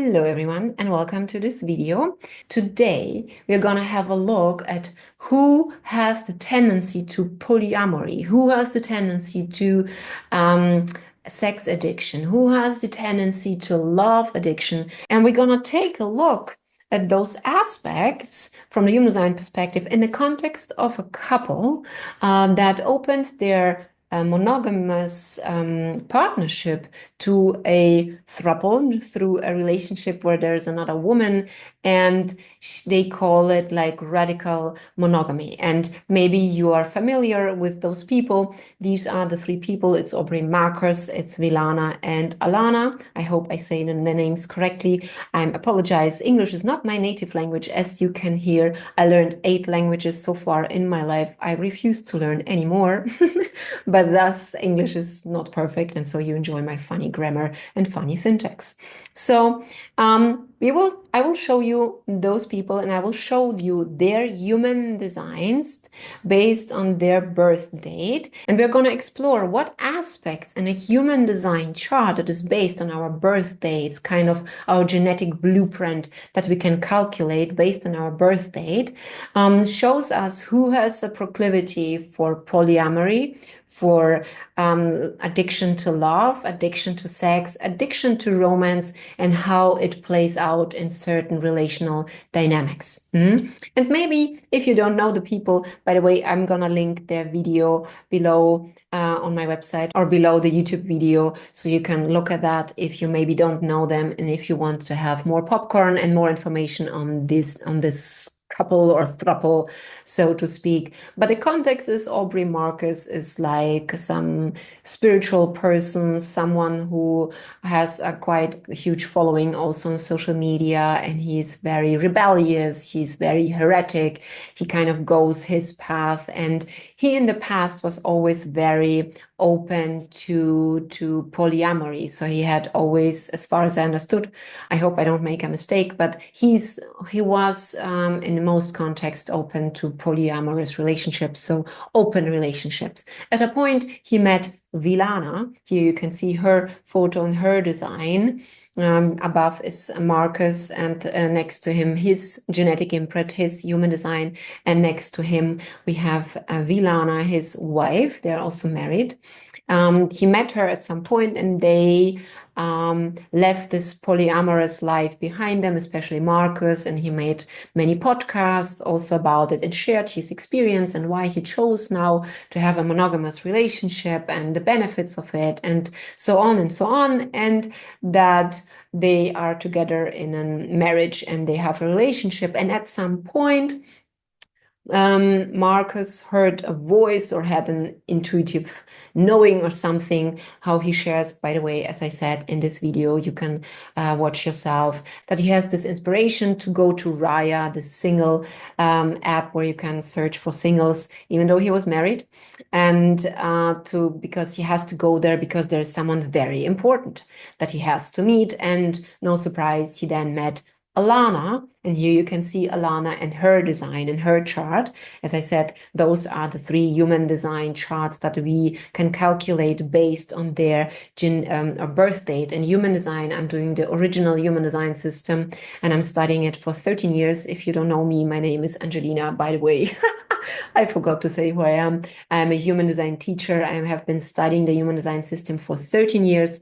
Hello everyone and welcome to this video. Today we're going to have a look at who has the tendency to polyamory, who has the tendency to sex addiction, who has the tendency to love addiction, and we're going to take a look at those aspects from the human design perspective in the context of a couple that opened their monogamous partnership to a throuple, through a relationship where there's another woman, and they call it like radical monogamy. And maybe you are familiar with those people. These are the three people. It's Aubrey, Marcus, it's Vylana and Alana. I hope I say the names correctly. I apologize. English is not my native language. As you can hear, I learned 8 languages so far in my life. I refuse to learn any more, but thus English is not perfect. And so you enjoy my funny grammar and funny syntax. So I will show you those people, and I will show you their human designs based on their birth date. And we're going to explore what aspects in a human design chart that is based on our birth dates, kind of our genetic blueprint that we can calculate based on our birth date, shows us who has a proclivity for polyamory, for addiction to love, addiction to sex, addiction to romance, and how it plays out in certain relational dynamics. And maybe if you don't know the people, by the way, I'm gonna link their video below on my website or below the YouTube video, so you can look at that if you maybe don't know them, and if you want to have more popcorn and more information on this couple or throuple, so to speak. But the context is Aubrey Marcus is like some spiritual person, someone who has a quite huge following also on social media, and he's very rebellious, he's very heretic, he kind of goes his path, and he in the past was always very open to polyamory. So he had always, as far as I understood, I hope I don't make a mistake, but he was in most contexts open to polyamorous relationships, so open relationships. At a point he met Vylana. Here you can see her photo and her design. Above is Marcus, and next to him his genetic imprint, his human design, and next to him we have Vylana, his wife. They're also married. He met her at some point, and they left this polyamorous life behind them, especially Marcus, and he made many podcasts also about it and shared his experience and why he chose now to have a monogamous relationship and the benefits of it, and so on and so on, and that they are together in a marriage and they have a relationship. And at some point Marcus heard a voice or had an intuitive knowing or something, how he shares, by the way, as I said in this video, you can watch yourself, that he has this inspiration to go to Raya, the single app where you can search for singles, even though he was married, and because he has to go there because there's someone very important that he has to meet. And no surprise, he then met Alana, and here you can see Alana and her design and her chart. As I said, those are the 3 human design charts that we can calculate based on their birth date. And human design, I'm doing the original human design system, and I'm studying it for 13 years. If you don't know me, my name is Angelina, by the way. I forgot to say who I am. I'm a human design teacher. I have been studying the human design system for 13 years.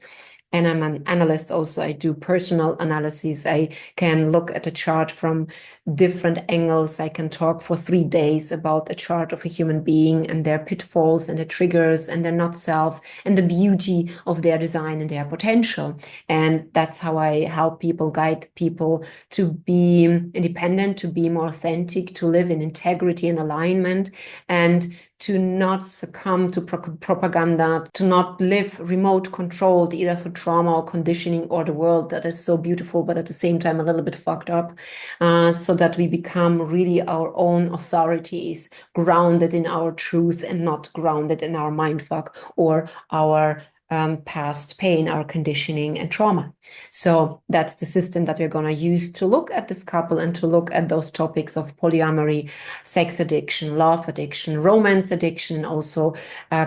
And I'm an analyst also. I do personal analysis. I can look at a chart from different angles. I can talk for 3 days about a chart of a human being and their pitfalls and their triggers and their not self and the beauty of their design and their potential. And that's how I help people, guide people to be independent, to be more authentic, to live in integrity and alignment, and to not succumb to propaganda, to not live remote controlled, either through trauma or conditioning or the world that is so beautiful, but at the same time a little bit fucked up, so that we become really our own authorities, grounded in our truth and not grounded in our mindfuck or our past pain, our conditioning and trauma. So that's the system that we're going to use to look at this couple and to look at those topics of polyamory, sex addiction, love addiction, romance addiction, and also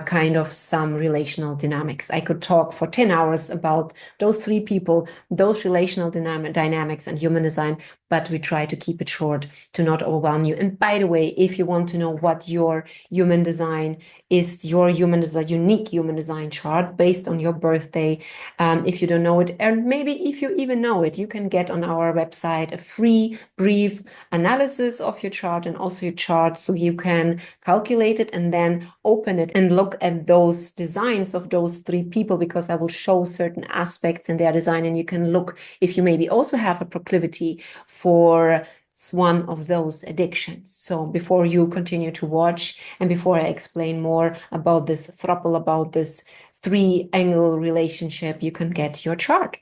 kind of some relational dynamics. I could talk for 10 hours about those three people, those relational dynamics and human design, but we try to keep it short to not overwhelm you. And by the way, if you want to know what your human design is, your human design, unique human design chart based on your birthday, if you don't know it, and maybe if you even know it, you can get on our website a free brief analysis of your chart and also your chart, so you can calculate it and then open it and look at those designs of those three people, because I will show certain aspects in their design, and you can look if you maybe also have a proclivity for one of those addictions. So before you continue to watch and before I explain more about this throuple, about this three-angle relationship, you can get your chart.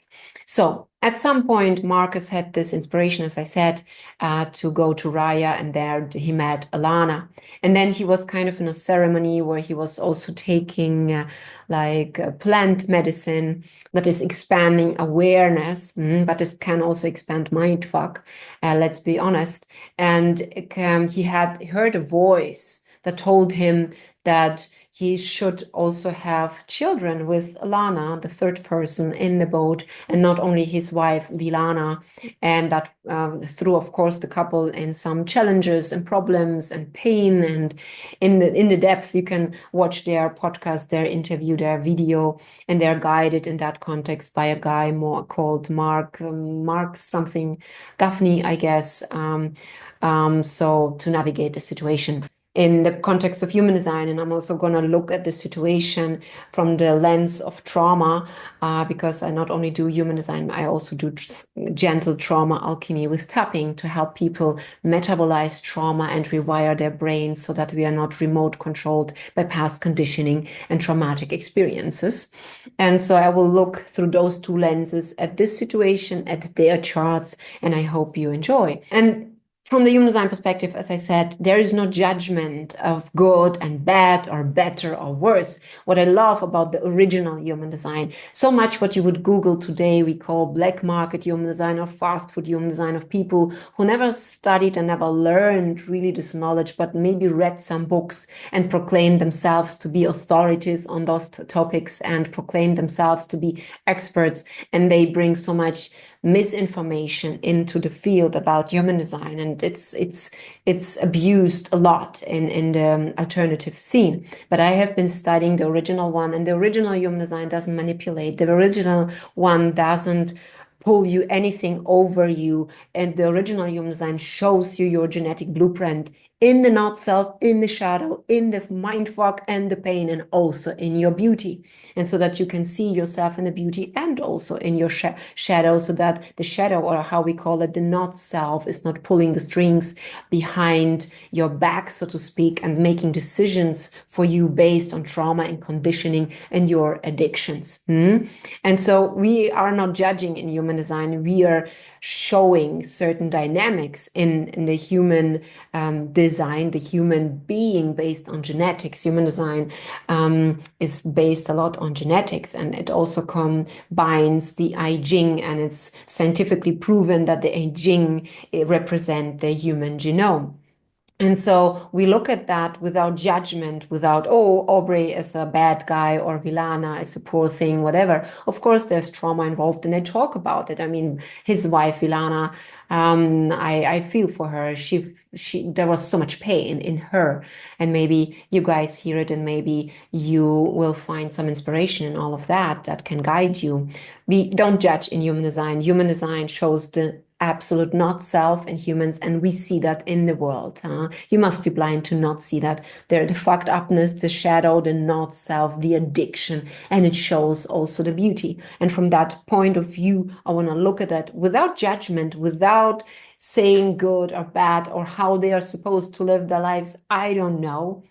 So at some point, Marcus had this inspiration, as I said, to go to Raya, and there he met Alana. And then he was kind of in a ceremony where he was also taking plant medicine that is expanding awareness, but it can also expand mindfuck, let's be honest. And he had heard a voice that told him that he should also have children with Alana, the third person in the boat, and not only his wife, Vylana, and that through, of course, the couple in some challenges and problems and pain. And in the depth, you can watch their podcast, their interview, their video, and they're guided in that context by a guy more called Mark something Gaffney, I guess, so to navigate the situation in the context of human design. And I'm also going to look at the situation from the lens of trauma, because I not only do human design, I also do gentle trauma alchemy with tapping to help people metabolize trauma and rewire their brains so that we are not remote controlled by past conditioning and traumatic experiences. And so I will look through those two lenses at this situation, at their charts, and I hope you enjoy. And from the human design perspective, as I said, there is no judgment of good and bad or better or worse. What I love about the original human design, so much what you would Google today, we call black market human design or fast food human design, of people who never studied and never learned really this knowledge, but maybe read some books and proclaimed themselves to be authorities on those topics and proclaimed themselves to be experts. And they bring so much misinformation into the field about human design, and it's abused a lot in the alternative scene. But I have been studying the original one, and the original human design doesn't manipulate. The original one doesn't pull you anything over you, and the original human design shows you your genetic blueprint in the not self, in the shadow, in the mindfuck and the pain, and also in your beauty. And so that you can see yourself in the beauty and also in your shadow, so that the shadow, or how we call it, the not self, is not pulling the strings behind your back, so to speak, and making decisions for you based on trauma and conditioning and your addictions. And so we are not judging in human design. We are showing certain dynamics in the human design, the human being based on genetics. Human design is based a lot on genetics, and it also combines the I Ching, and it's scientifically proven that the I Ching represent the human genome. And so we look at that without judgment, without, oh, Aubrey is a bad guy or Vylana is a poor thing, whatever. Of course, there's trauma involved, and they talk about it. I mean, his wife, Vylana, I feel for her. There was so much pain in her, and maybe you guys hear it, and maybe you will find some inspiration in all of that that can guide you. We don't judge in human design. Human design shows the absolute not self in humans, and we see that in the world. You must be blind to not see that. There, the fucked upness, the shadow, the not self, the addiction, and it shows also the beauty. And from that point of view, I want to look at that without judgment, without saying good or bad or how they are supposed to live their lives. I don't know.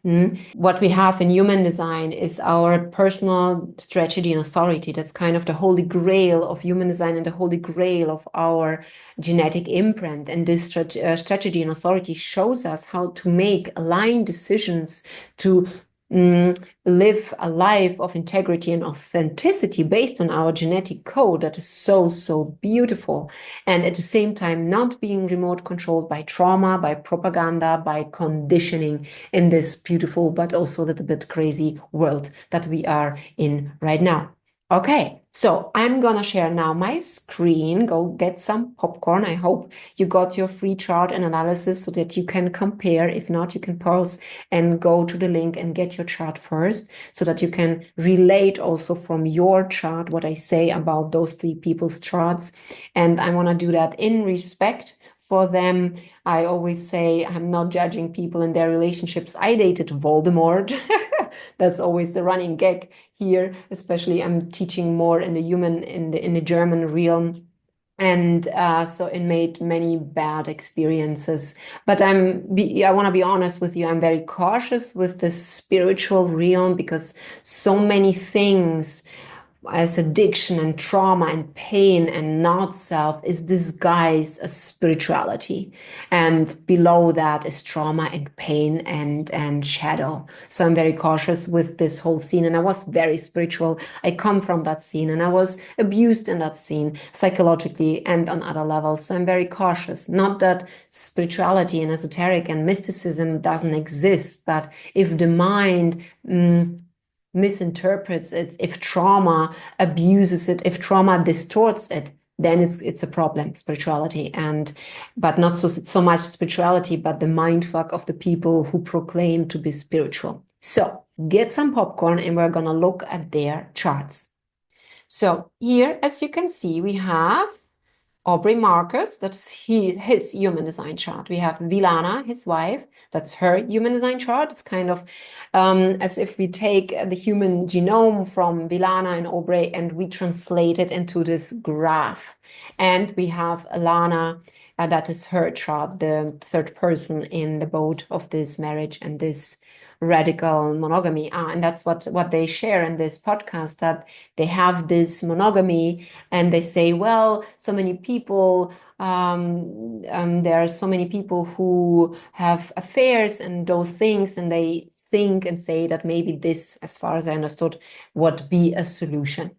What we have in human design is our personal strategy and authority. That's kind of the holy grail of human design and the holy grail of our genetic imprint. And this strategy and authority shows us how to make aligned decisions to live a life of integrity and authenticity based on our genetic code that is so, so beautiful. And at the same time, not being remote controlled by trauma, by propaganda, by conditioning in this beautiful, but also a little bit crazy world that we are in right now. Okay, so I'm gonna share now my screen. Go get some popcorn. I hope you got your free chart and analysis so that you can compare. If not, you can pause and go to the link and get your chart first so that you can relate also from your chart what I say about those three people's charts. And I want to do that in respect for them. I always say I'm not judging people in their relationships. I dated Voldemort. That's always the running gag here, especially I'm teaching more in the human, in the German realm. And so it made many bad experiences. But I want to be honest with you. I'm very cautious with the spiritual realm because so many things as addiction and trauma and pain and not self is disguised as spirituality, and below that is trauma and pain and shadow. So I'm very cautious with this whole scene, and I was very spiritual. I come from that scene and I was abused in that scene psychologically and on other levels. So I'm very cautious. Not that spirituality and esoteric and mysticism doesn't exist, but if the mind misinterprets it, if trauma abuses it, if trauma distorts it, then it's a problem, spirituality. And but not so much spirituality, but the mindfuck of the people who proclaim to be spiritual. So get some popcorn and we're gonna look at their charts. So here, as you can see, we have Aubrey Marcus, that's his human design chart. We have Vylana, his wife, that's her human design chart. It's kind of as if we take the human genome from Vylana and Aubrey and we translate it into this graph. And we have Alana, that is her chart, the third person in the boat of this marriage and this radical monogamy. And that's what they share in this podcast, that they have this monogamy and they say, well, so many people, there are so many people who have affairs and those things, and they think and say that maybe this, as far as I understood, would be a solution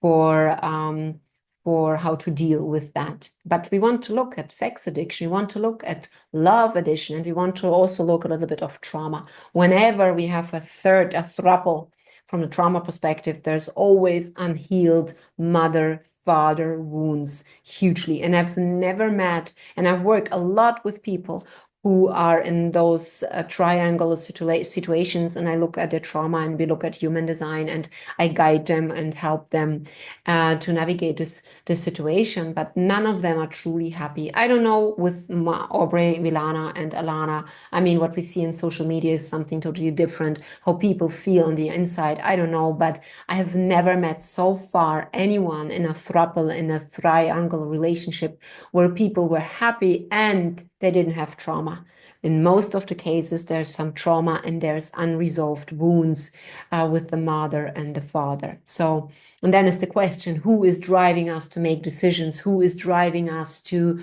for how to deal with that. But we want to look at sex addiction, we want to look at love addiction, and we want to also look a little bit of trauma. Whenever we have a throuple, from the trauma perspective, there's always unhealed mother-father wounds hugely. And I've never met, and I work a lot with people who are in those triangle situations, and I look at their trauma and we look at human design and I guide them and help them to navigate this situation, but none of them are truly happy. I don't know with Aubrey, Vylana, and Alana. I mean, what we see in social media is something totally different. How people feel on the inside, I don't know, but I have never met so far anyone in a throuple, in a triangle relationship where people were happy and they didn't have trauma. In most of the cases, there's some trauma and there's unresolved wounds with the mother and the father. So, and then is the question, who is driving us to make decisions? Who is driving us to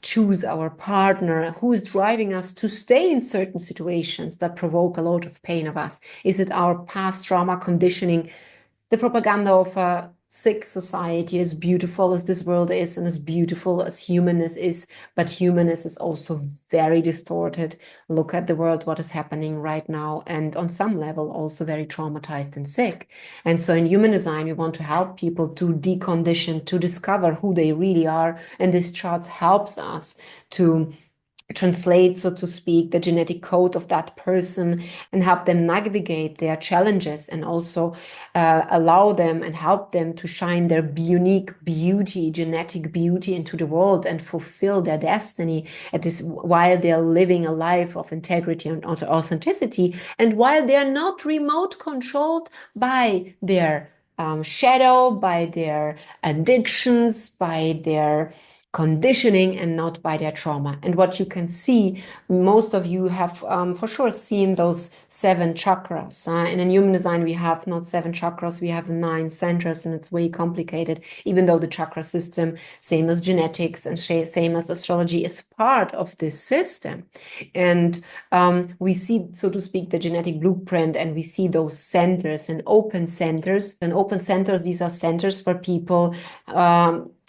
choose our partner? Who is driving us to stay in certain situations that provoke a lot of pain of us? Is it our past trauma conditioning? The propaganda of a sick society, as beautiful as this world is and as beautiful as humanness is, but humanness is also very distorted. Look at the world, what is happening right now, and on some level also very traumatized and sick. And so in human design, we want to help people to decondition, to discover who they really are, and this chart helps us to translate, so to speak, the genetic code of that person and help them navigate their challenges, and also allow them and help them to shine their unique beauty, genetic beauty into the world and fulfill their destiny at this, while they're living a life of integrity and authenticity, and while they're not remote controlled by their shadow, by their addictions, by their conditioning and not by their trauma. And what you can see, most of you have for sure seen those 7 chakras. In human design, we have not 7 chakras, we have 9 centers, and it's way complicated, even though the chakra system, same as genetics and same as astrology, is part of this system. And we see, so to speak, the genetic blueprint, and we see those centers and open centers. And open centers, these are centers where people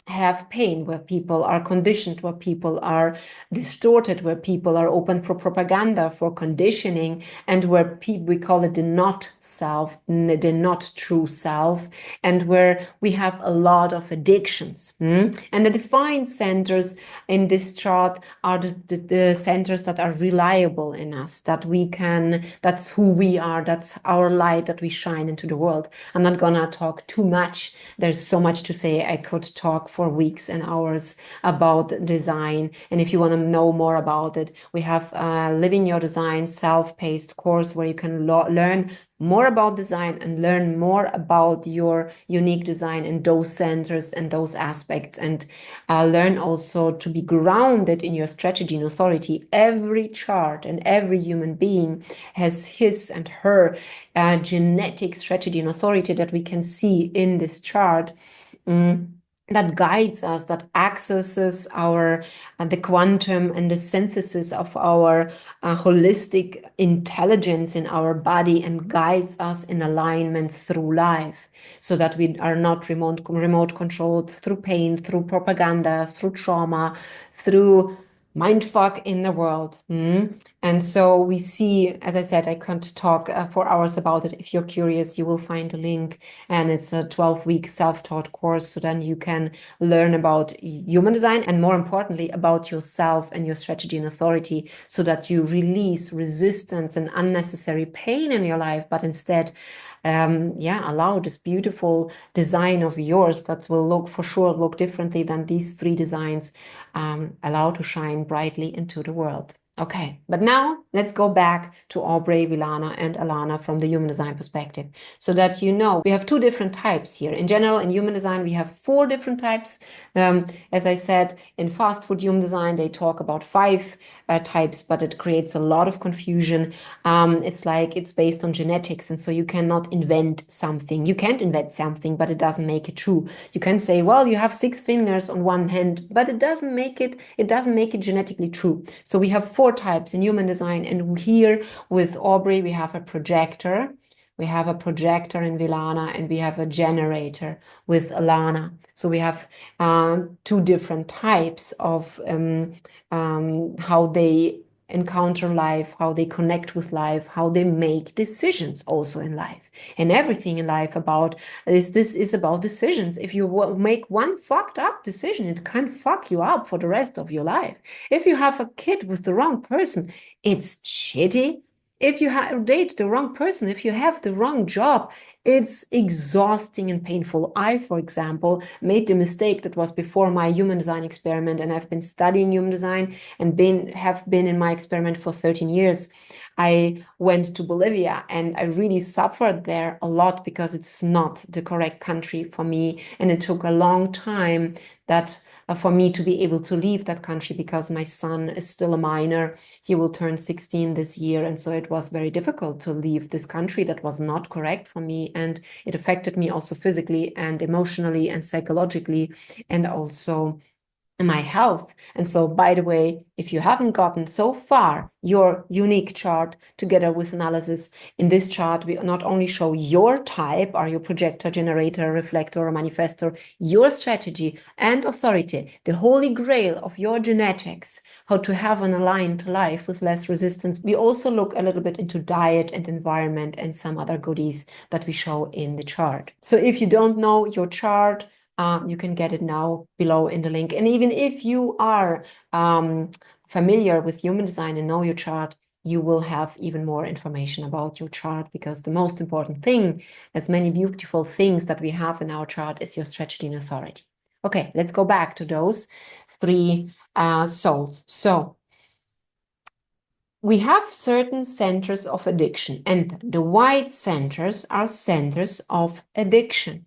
have pain, where people are conditioned, where people are distorted, where people are open for propaganda, for conditioning, and where we call it the not self, the not true self, and where we have a lot of addictions. And the defined centers in this chart are the centers that are reliable in us, that we can, that's who we are, that's our light that we shine into the world. I'm not gonna talk too much. There's so much to say. I could talk for weeks and hours about design. And if you want to know more about it, we have Living Your Design self-paced course where you can learn more about design and learn more about your unique design and those centers and those aspects, and learn also to be grounded in your strategy and authority. Every chart and every human being has his and her genetic strategy and authority that we can see in this chart. That guides us, that accesses our the quantum and the synthesis of our holistic intelligence in our body, and guides us in alignment through life, so that we are not remote controlled through pain, through propaganda, through trauma, through mindfuck in the world. And so we see, as I said, I can't talk for hours about it. If you're curious, you will find a link, and it's a 12-week self-taught course. So then you can learn about human design, and more importantly, about yourself and your strategy and authority, so that you release resistance and unnecessary pain in your life, but instead allow this beautiful design of yours that will look differently than these 3 designs, allow to shine brightly into the world. Okay, but now let's go back to Aubrey, Vylana, and Alana from the human design perspective, so that you know we have 2 different types here. In general, in human design, we have 4 different types. As I said, in fast food human design, they talk about 5 types, but it creates a lot of confusion. It's like it's based on genetics, and so you cannot invent something. You can't invent something, but it doesn't make it true. You can say, well, you have 6 fingers on one hand, but it doesn't make it genetically true. So we have 4 types in human design, and here with Aubrey, we have a projector. We have a projector in Vylana, and we have a generator with Alana. So we have 2 different types of how they encounter life, how they connect with life, how they make decisions also in life. And everything in life is about decisions. If you make one fucked up decision, it can fuck you up for the rest of your life. If you have a kid with the wrong person, it's shitty. If you date the wrong person, if you have the wrong job, it's exhausting and painful. I, for example, made the mistake that was before my human design experiment, and I've been studying human design and have been in my experiment for 13 years. I went to Bolivia, and I really suffered there a lot because it's not the correct country for me. And it took a long time for me to be able to leave that country, because my son is still a minor. He will turn 16 this year. And so it was very difficult to leave this country that was not correct for me. And it affected me also physically and emotionally and psychologically, and also my health. And so, by the way, if you haven't gotten so far your unique chart together with analysis, in this chart we not only show your type, are you projector, generator, reflector, or manifestor, your strategy and authority, the holy grail of your genetics, how to have an aligned life with less resistance. We also look a little bit into diet and environment and some other goodies that we show in the chart. So if you don't know your chart, you can get it now below in the link. And even if you are familiar with human design and know your chart, you will have even more information about your chart, because the most important thing, as many beautiful things that we have in our chart, is your strategy and authority. Okay, let's go back to those 3 souls. So we have certain centers of addiction, and the white centers are centers of addiction.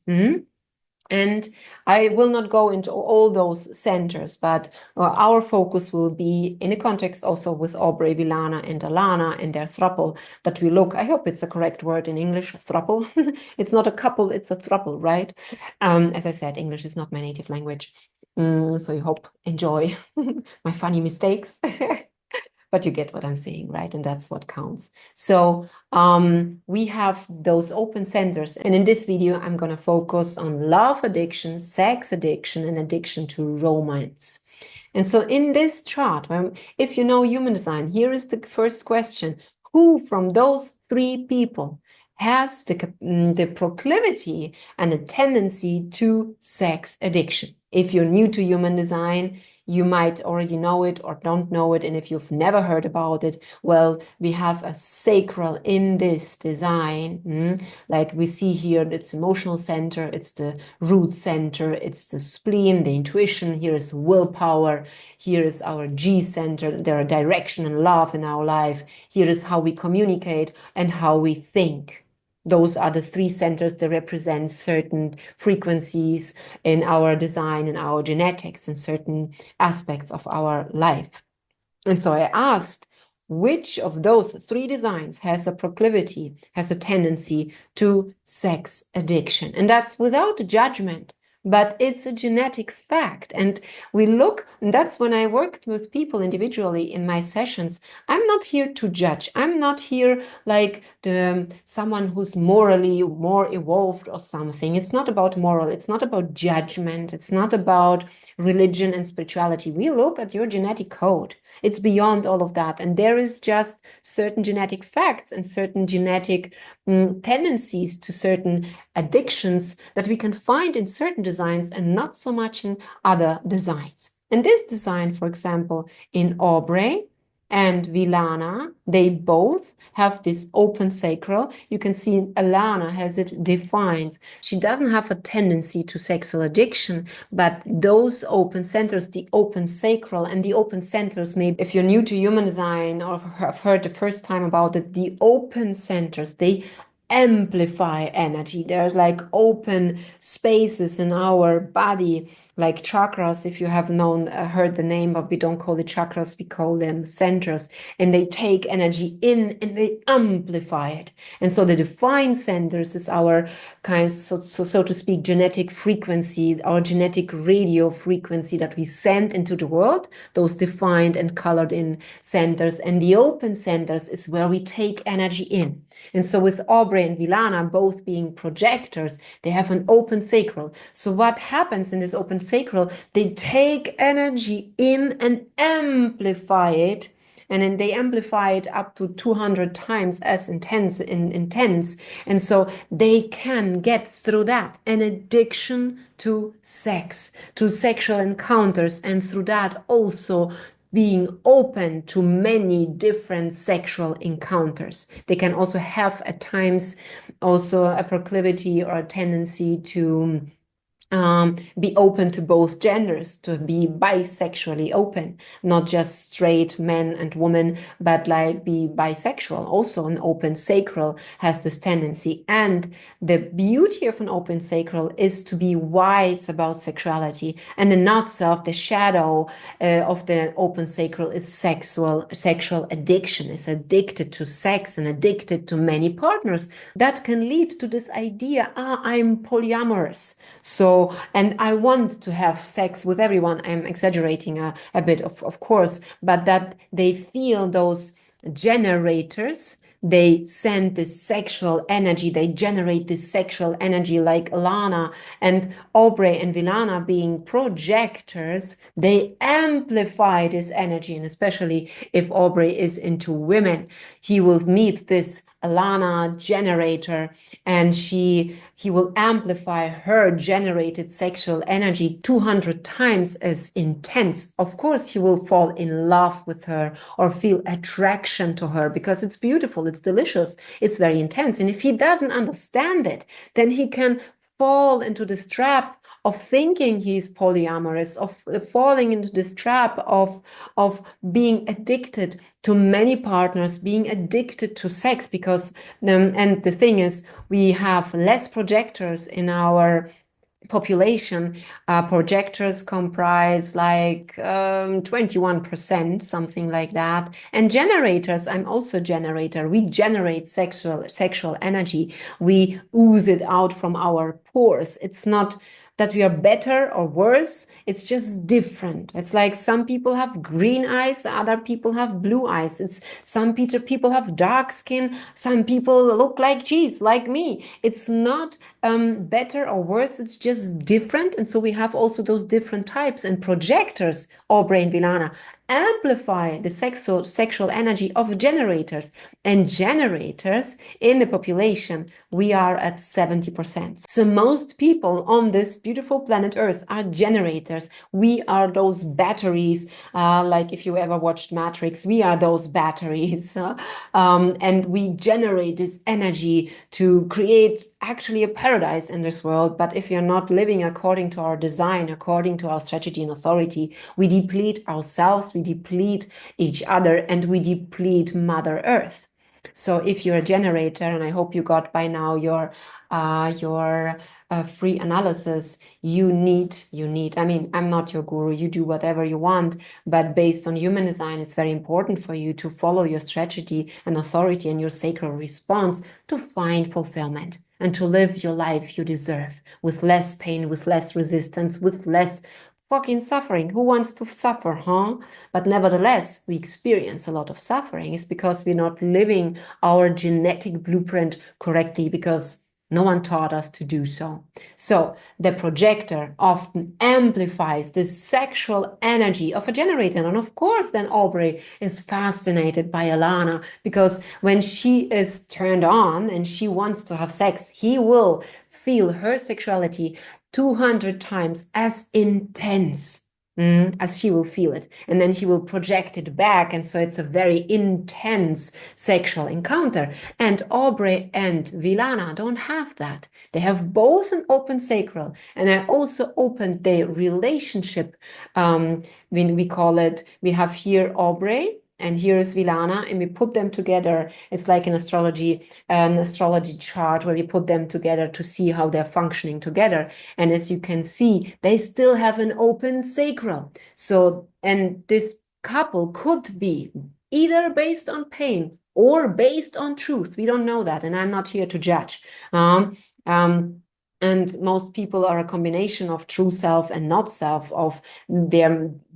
And I will not go into all those centers, but our focus will be in a context also with Aubrey, Vylana, and Alana and their throuple that we look. I hope it's a correct word in English, throuple. It's not a couple, it's a throuple, right? As I said, English is not my native language. So I hope enjoy my funny mistakes. But you get what I'm saying, right? And that's what counts. So we have those open centers. And in this video, I'm going to focus on love addiction, sex addiction, and addiction to romance. And so in this chart, if you know human design, here is the first question. Who from those three people has the proclivity and a tendency to sex addiction? If you're new to human design, you might already know it or don't know it. And if you've never heard about it, well, we have a sacral in this design. Like we see here, it's emotional center, it's the root center, it's the spleen, the intuition. Here is willpower. Here is our G center. There are direction and love in our life. Here is how we communicate and how we think. Those are the three centers that represent certain frequencies in our design, in our genetics, and certain aspects of our life. And so I asked, which of those three designs has a proclivity, has a tendency to sex addiction? And that's without judgment, but it's a genetic fact. And we look, and that's when I worked with people individually in my sessions. I'm not here to judge. I'm not here like someone who's morally more evolved or something. It's not about moral. It's not about judgment. It's not about religion and spirituality. We look at your genetic code. It's beyond all of that. And there is just certain genetic facts and certain genetic tendencies to certain addictions that we can find in certain designs and not so much in other designs. And this design, for example, in Aubrey and Vylana, they both have this open sacral. You can see Alana has it defined. She doesn't have a tendency to sexual addiction, but those open centers, the open sacral and the open centers, maybe if you're new to human design or have heard the first time about it, the open centers, they amplify energy. There's like open spaces in our body, like chakras. If you have heard the name, but we don't call it chakras, we call them centers, and they take energy in and they amplify it. And so the defined centers is our so to speak, genetic frequency, our genetic radio frequency that we send into the world, those defined and colored in centers. And the open centers is where we take energy in. And so with Aubrey and Vylana both being projectors, they have an open sacral. So what happens in this open sacral? They take energy in and amplify it. And then they amplify it up to 200 times as intense. And so they can get through that an addiction to sex, to sexual encounters, and through that also being open to many different sexual encounters. They can also have at times also a proclivity or a tendency to be open to both genders, to be bisexually open, not just straight men and women, but like be bisexual. Also an open sacral has this tendency. And the beauty of an open sacral is to be wise about sexuality. And the not self, the shadow of the open sacral is sexual addiction, is addicted to sex and addicted to many partners. That can lead to this idea, I'm polyamorous. So, and I want to have sex with everyone. I'm exaggerating a bit, of course, but that they feel those generators, they send this sexual energy, they generate this sexual energy like Alana and Aubrey and Vylana being projectors, they amplify this energy. And especially if Aubrey is into women, he will meet this Alana generator and he will amplify her generated sexual energy 200 times as intense. Of course, he will fall in love with her or feel attraction to her because it's beautiful, it's delicious, it's very intense. And if he doesn't understand it, then he can fall into this trap of thinking he's polyamorous, of falling into this trap of being addicted to many partners, being addicted to sex, because and the thing is, we have less projectors in our population, projectors comprise like 21%, something like that. And generators, I'm also a generator. We generate sexual energy. We ooze it out from our pores. It's not that we are better or worse. It's just different. It's like some people have green eyes, other people have blue eyes. It's some people have dark skin, some people look like cheese, like me. It's not better or worse. It's just different. And so we have also those different types. And projectors, Aubrey and Vylana, amplify the sexual energy of generators. And generators in the population, we are at 70%. So most people on this beautiful planet Earth are generators. We are those batteries, like if you ever watched Matrix, we are those batteries. And we generate this energy to create actually a paradise in this world. But if you're not living according to our design, according to our strategy and authority, we deplete ourselves, we deplete each other, and we deplete Mother Earth. So if you're a generator, and I hope you got by now your free analysis, you need, I mean, I'm not your guru, you do whatever you want, but based on human design, it's very important for you to follow your strategy and authority and your sacral response to find fulfillment and to live your life you deserve with less pain, with less resistance, with less fucking suffering. Who wants to suffer, huh? But nevertheless, we experience a lot of suffering. It's because we're not living our genetic blueprint correctly, because no one taught us to do so. So the projector often amplifies the sexual energy of a generator. And of course, then Aubrey is fascinated by Alana, because when she is turned on and she wants to have sex, he will feel her sexuality 200 times as intense as she will feel it. And then he will project it back. And so it's a very intense sexual encounter. And Aubrey and Vylana don't have that. They have both an open sacral. And I also opened the relationship, when we call it, we have here Aubrey, and here is Vylana, and we put them together. It's like an astrology chart where we put them together to see how they're functioning together. And as you can see, they still have an open sacral. So, and this couple could be either based on pain or based on truth. We don't know that, and I'm not here to judge. And most people are a combination of true self and not self, of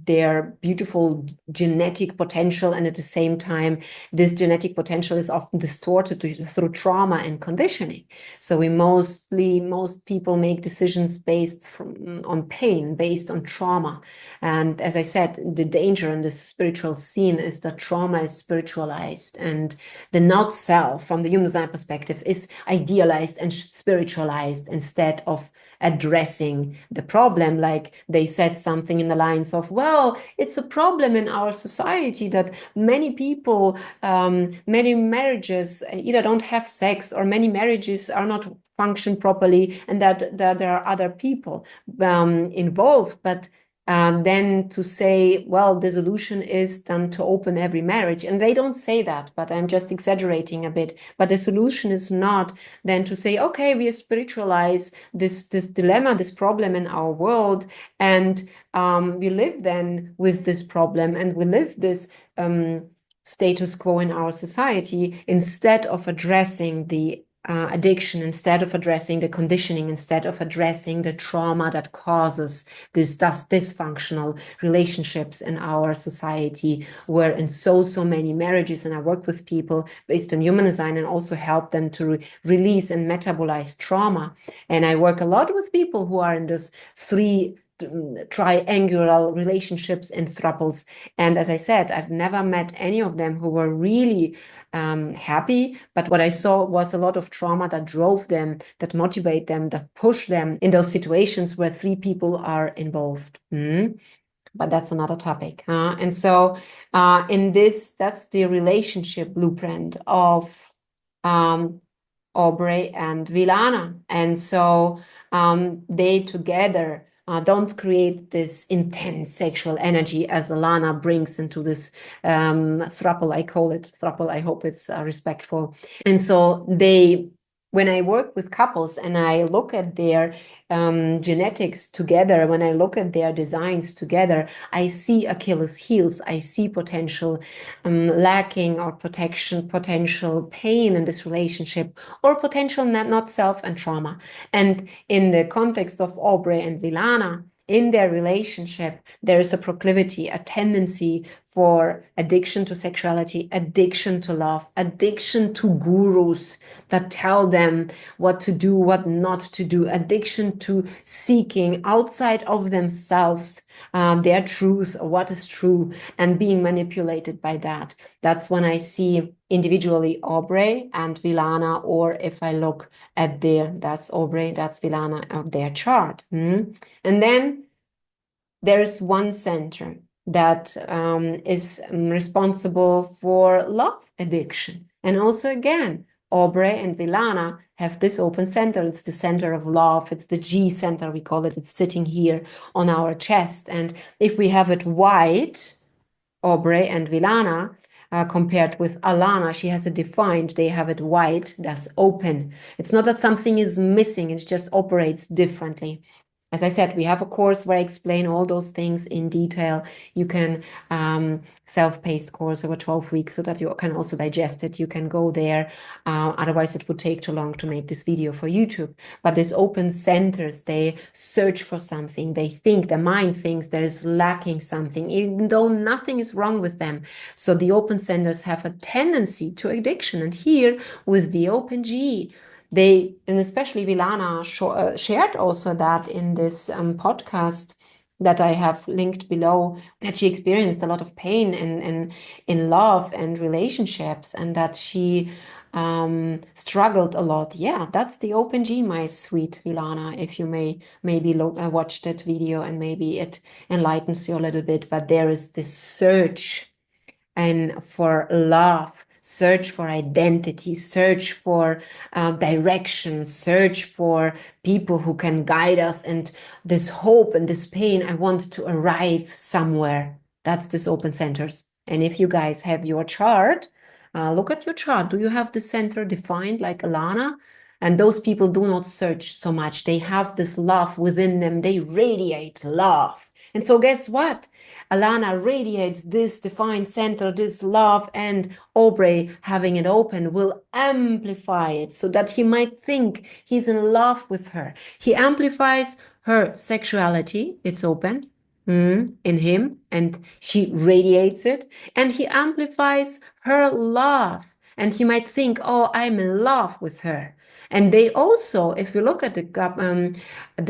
their beautiful genetic potential, and at the same time, this genetic potential is often distorted through trauma and conditioning. So most people make decisions based on pain, based on trauma. And as I said, the danger in the spiritual scene is that trauma is spiritualized, and the not self, from the human design perspective, is idealized and spiritualized instead of addressing the problem. Like they said something in the lines of, well, it's a problem in our society that many people, many marriages either don't have sex, or many marriages are not function properly, and that there are other people involved. But then to say, well, the solution is then to open every marriage. And they don't say that, but I'm just exaggerating a bit. But the solution is not then to say, okay, we spiritualize this dilemma, this problem in our world, and we live then with this problem, and we live this status quo in our society, instead of addressing the addiction, instead of addressing the conditioning, instead of addressing the trauma that causes thus dysfunctional relationships in our society, where in so many marriages. And I work with people based on human design and also help them to release and metabolize trauma. And I work a lot with people who are in those three triangular relationships and throuples. And as I said, I've never met any of them who were really happy, but what I saw was a lot of trauma that drove them, that motivate them, that push them in those situations where three people are involved. But that's another topic. And so in this, that's the relationship blueprint of Aubrey and Vylana. And so they together don't create this intense sexual energy as Alana brings into this throuple. I call it throuple. I hope it's respectful. And so they when I work with couples and I look at their genetics together, when I look at their designs together, I see Achilles heels, I see potential lacking or potential pain in this relationship, or potential not self and trauma. And in the context of Aubrey and Vylana, in their relationship, there is a proclivity, a tendency for addiction to sexuality, addiction to love, addiction to gurus that tell them what to do, what not to do, addiction to seeking outside of themselves their truth, or what is true, and being manipulated by that. That's when I see individually Aubrey and Vylana, or if I look at that's Aubrey, that's Vylana of their chart. And then there's one center that is responsible for love addiction. And also, again, Aubrey and Vylana have this open center. It's the center of love. It's the G center, we call it. It's sitting here on our chest. And if we have it white, Aubrey and Vylana, compared with Alana, she has it defined. They have it white, that's open. It's not that something is missing, it just operates differently. As I said, we have a course where I explain all those things in detail. You can self-paced course over 12 weeks so that you can also digest it. You can go there. Otherwise, it would take too long to make this video for YouTube. But these open centers, they search for something. They think, the mind thinks there is lacking something, even though nothing is wrong with them. So the open centers have a tendency to addiction. And here with the open G, and especially Vylana shared also that in this podcast that I have linked below, that she experienced a lot of pain in love and relationships, and that she struggled a lot. Yeah, that's the open G, my sweet Vylana. If you maybe watch that video, and maybe it enlightens you a little bit. But there is this search and for love, search for identity, search for direction, search for people who can guide us, and this hope and this pain. I want to arrive somewhere. That's this open centers. And if you guys have your chart, look at your chart. Do you have the center defined like Alana? And those people do not search so much. They have this love within them. They radiate love. And so guess what? Alana radiates this defined center, this love, and Aubrey, having it open, will amplify it so that he might think he's in love with her. He amplifies her sexuality, it's open in him, and she radiates it, and he amplifies her love, and he might think, oh, I'm in love with her. And they also, if you look at the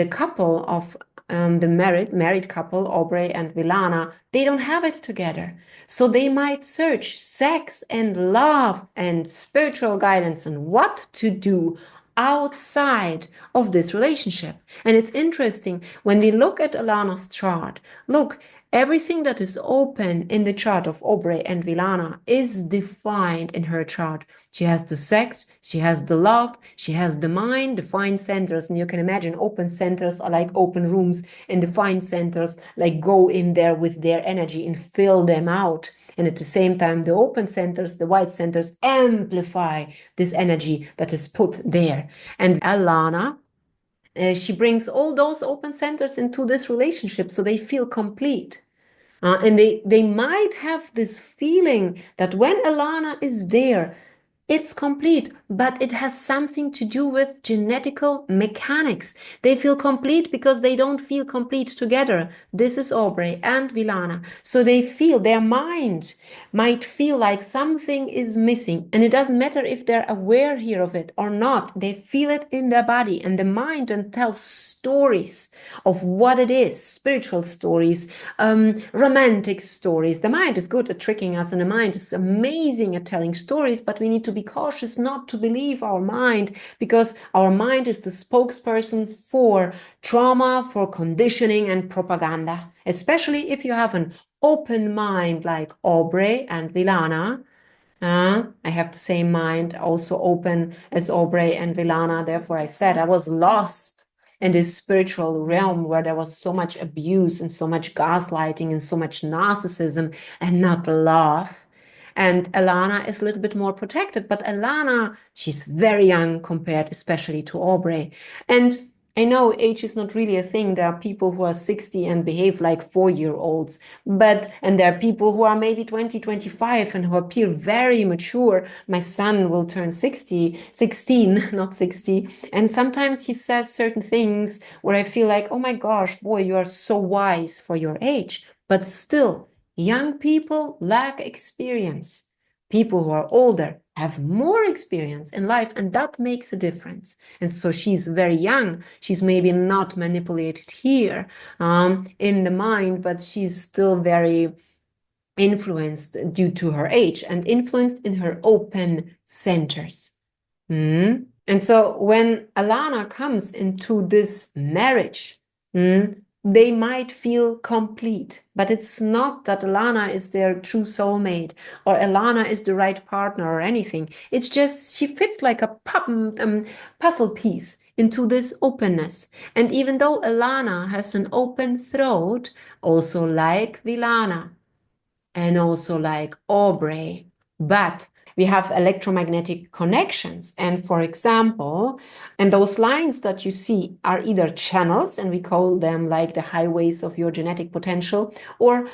couple of the married couple, Aubrey and Vylana, they don't have it together. So they might search sex and love and spiritual guidance and what to do outside of this relationship. And it's interesting when we look at Alana's chart, look, everything that is open in the chart of Aubrey and Vylana is defined in her chart. She has the sex, she has the love, she has the mind, defined centers. And you can imagine open centers are like open rooms, and defined centers like go in there with their energy and fill them out. And at the same time, the open centers, the white centers, amplify this energy that is put there. And Alana, she brings all those open centers into this relationship so they feel complete. And they might have this feeling that when Alana is there, it's complete, but it has something to do with genetical mechanics. They feel complete because they don't feel complete together. This is Aubrey and Vylana. So they feel, their mind might feel like something is missing. And it doesn't matter if they're aware here of it or not. They feel it in their body, and the mind and tells stories of what it is, spiritual stories, romantic stories. The mind is good at tricking us, and the mind is amazing at telling stories, but we need to be cautious not to believe our mind, because our mind is the spokesperson for trauma, for conditioning and propaganda, especially if you have an open mind like Aubrey and Vylana. I have the same mind, also open as Aubrey and Vylana. Therefore, I said I was lost in this spiritual realm where there was so much abuse and so much gaslighting and so much narcissism and not love. And Alana is a little bit more protected, but Alana, she's very young compared especially to Aubrey. And I know age is not really a thing. There are people who are 60 and behave like 4-year-olds, and there are people who are maybe 20, 25 and who appear very mature. My son will turn 16, not 60. And sometimes he says certain things where I feel like, oh my gosh, boy, you are so wise for your age. But still, young people lack experience. People who are older have more experience in life, and that makes a difference. And so she's very young. She's maybe not manipulated here in the mind, but she's still very influenced due to her age and influenced in her open centers. And so when Alana comes into this marriage, they might feel complete, but it's not that Alana is their true soulmate or Alana is the right partner or anything. It's just she fits like a puzzle piece into this openness. And even though Alana has an open throat, also like Vylana and also like Aubrey, but we have electromagnetic connections. And for example, and those lines that you see are either channels, and we call them like the highways of your genetic potential, or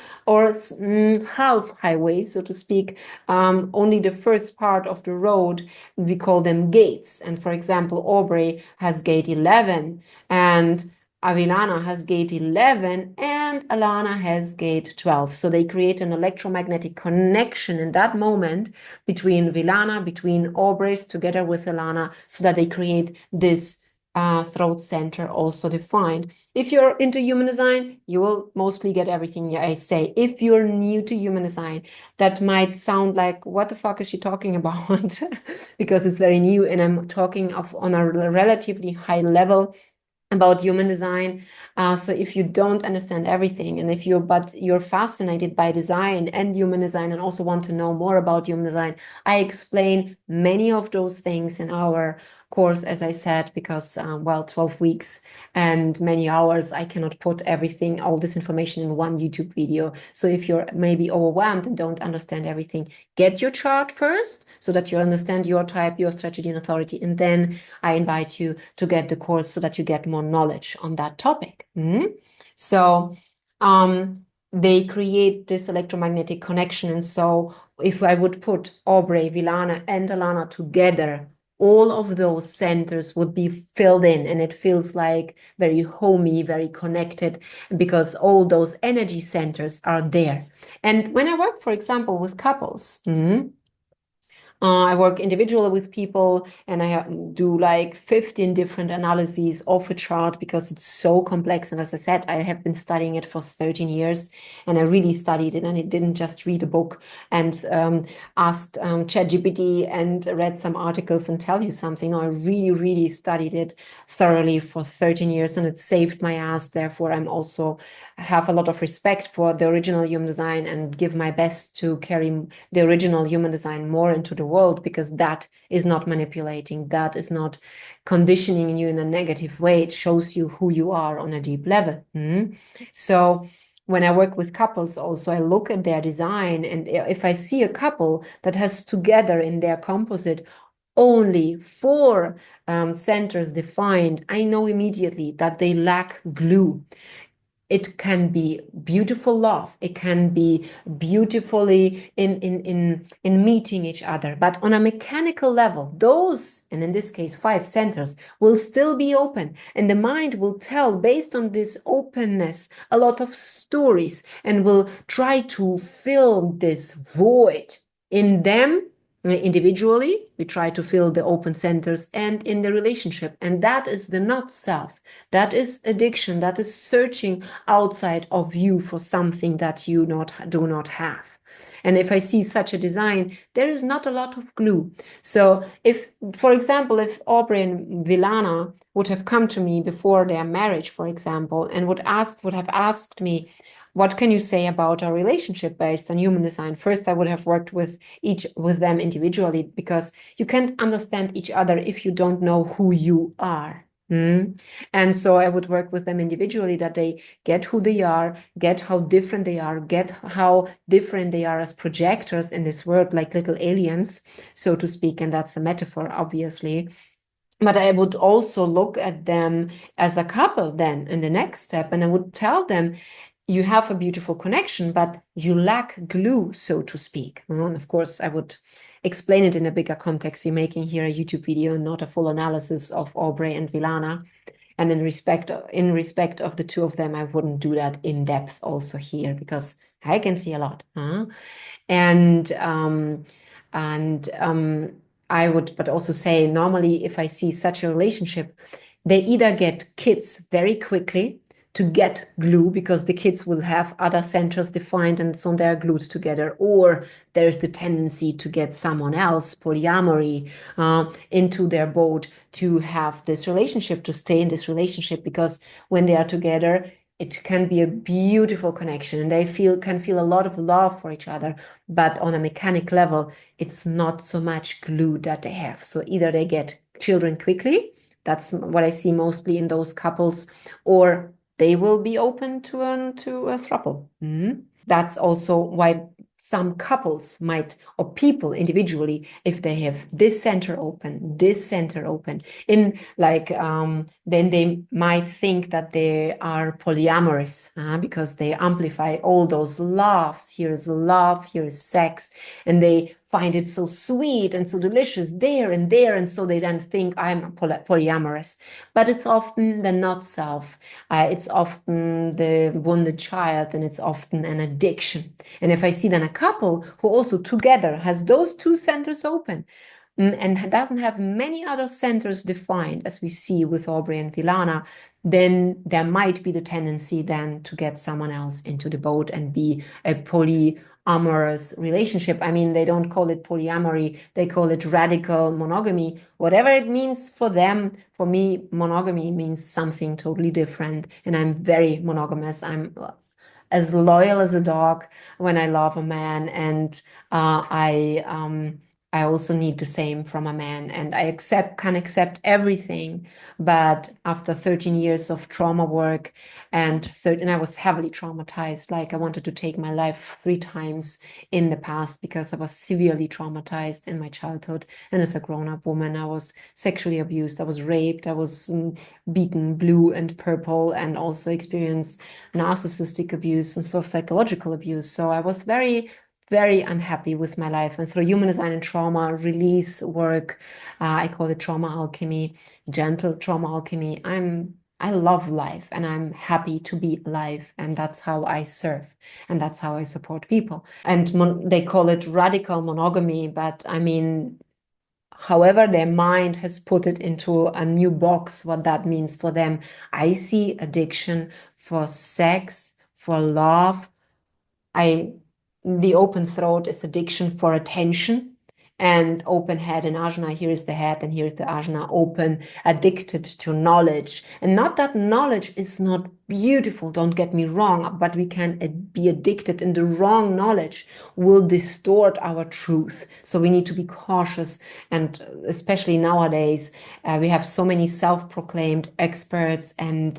half highways, so to speak, only the first part of the road, we call them gates. And for example, Aubrey has gate 11, and Vylana has gate 11 and Alana has gate 12. So they create an electromagnetic connection in that moment between Vylana, between Aubrey's together with Alana, so that they create this throat center also defined. If you're into human design, you will mostly get everything I say. If you're new to human design, that might sound like, what the fuck is she talking about? Because it's very new and I'm talking on a relatively high level about human design. So if you don't understand everything, and if you're fascinated by design and human design and also want to know more about human design, I explain many of those things in our course, as I said, because 12 weeks and many hours, I cannot put everything, all this information in one YouTube video. So if you're maybe overwhelmed and don't understand everything, get your chart first so that you understand your type, your strategy and authority, and then I invite you to get the course so that you get more knowledge on that topic. So they create this electromagnetic connection. And so if I would put Aubrey, Vylana, and Alana together, all of those centers would be filled in, and it feels like very homey, very connected, because all those energy centers are there. And when I work, for example, with couples, I work individually with people, and I do like 15 different analyses of a chart because it's so complex. And as I said, I have been studying it for 13 years, and I really studied it, and I didn't just read a book and asked ChatGPT and read some articles and tell you something. No, I really, really studied it thoroughly for 13 years, and it saved my ass. Therefore, I'm also have a lot of respect for the original human design and give my best to carry the original human design more into the world, because that is not manipulating, that is not conditioning you in a negative way. It shows you who you are on a deep level. So when I work with couples also, I look at their design, and if I see a couple that has together in their composite only 4 centers defined, I know immediately that they lack glue. It can be beautiful love. It can be beautifully in meeting each other. But on a mechanical level, those, and in this case, 5 centers, will still be open. And the mind will tell, based on this openness, a lot of stories, and will try to fill this void in them. Individually, we try to fill the open centers, and in the relationship. And that is the not self. That is addiction. That is searching outside of you for something that you do not have. And if I see such a design, there is not a lot of glue. So if, for example, if Aubrey and Vylana would have come to me before their marriage, for example, and would have asked me, what can you say about our relationship based on human design? First, I would have worked with them individually, because you can't understand each other if you don't know who you are. And so I would work with them individually, that they get who they are, get how different they are, get how different they are as projectors in this world, like little aliens, so to speak. And that's the metaphor, obviously. But I would also look at them as a couple then in the next step, and I would tell them, you have a beautiful connection, but you lack glue, so to speak. And of course, I would explain it in a bigger context. We're making here a YouTube video and not a full analysis of Aubrey and Vylana. And in respect of the two of them, I wouldn't do that in depth also here, because I can see a lot. And I would but also say, normally if I see such a relationship, they either get kids very quickly to get glue, because the kids will have other centers defined and so they're glued together, or there's the tendency to get someone else, polyamory, into their boat to have this relationship, to stay in this relationship, because when they are together, it can be a beautiful connection and they can feel a lot of love for each other, but on a mechanic level, it's not so much glue that they have. So either they get children quickly, that's what I see mostly in those couples, or they will be open to a throuple. That's also why some couples might, or people individually, if they have this center open, in like, then they might think that they are polyamorous, because they amplify all those loves. Here is love, here is sex, and they find it so sweet and so delicious there and there, and so they then think I'm polyamorous. But it's often the not self. It's often the wounded child, and it's often an addiction. And if I see then a couple who also together has those two centers open, and doesn't have many other centers defined, as we see with Aubrey and Vylana, then there might be the tendency then to get someone else into the boat and be a polyamorous relationship. I mean, they don't call it polyamory, they call it radical monogamy. Whatever it means for them, for me, monogamy means something totally different. And I'm very monogamous. I'm as loyal as a dog when I love a man, and I also need the same from a man, and I can accept everything. But after 13 years of trauma work, and I was heavily traumatized, like I wanted to take my life 3 times in the past, because I was severely traumatized in my childhood. And as a grown-up woman, I was sexually abused, I was raped, I was beaten blue and purple, and also experienced narcissistic abuse and psychological abuse. So I was very, very unhappy with my life. And through human design and trauma release work, I call it trauma alchemy, gentle trauma alchemy, I love life and I'm happy to be alive. And that's how I serve. And that's how I support people. And they call it radical monogamy, but I mean, however their mind has put it into a new box, what that means for them. I see addiction for sex, for love. The open throat is addiction for attention, and open head and ajna, here is the head and here's the ajna, open, addicted to knowledge. And not that knowledge is not beautiful, don't get me wrong, but we can be addicted, and the wrong knowledge will distort our truth. So we need to be cautious, and especially nowadays, we have so many self-proclaimed experts and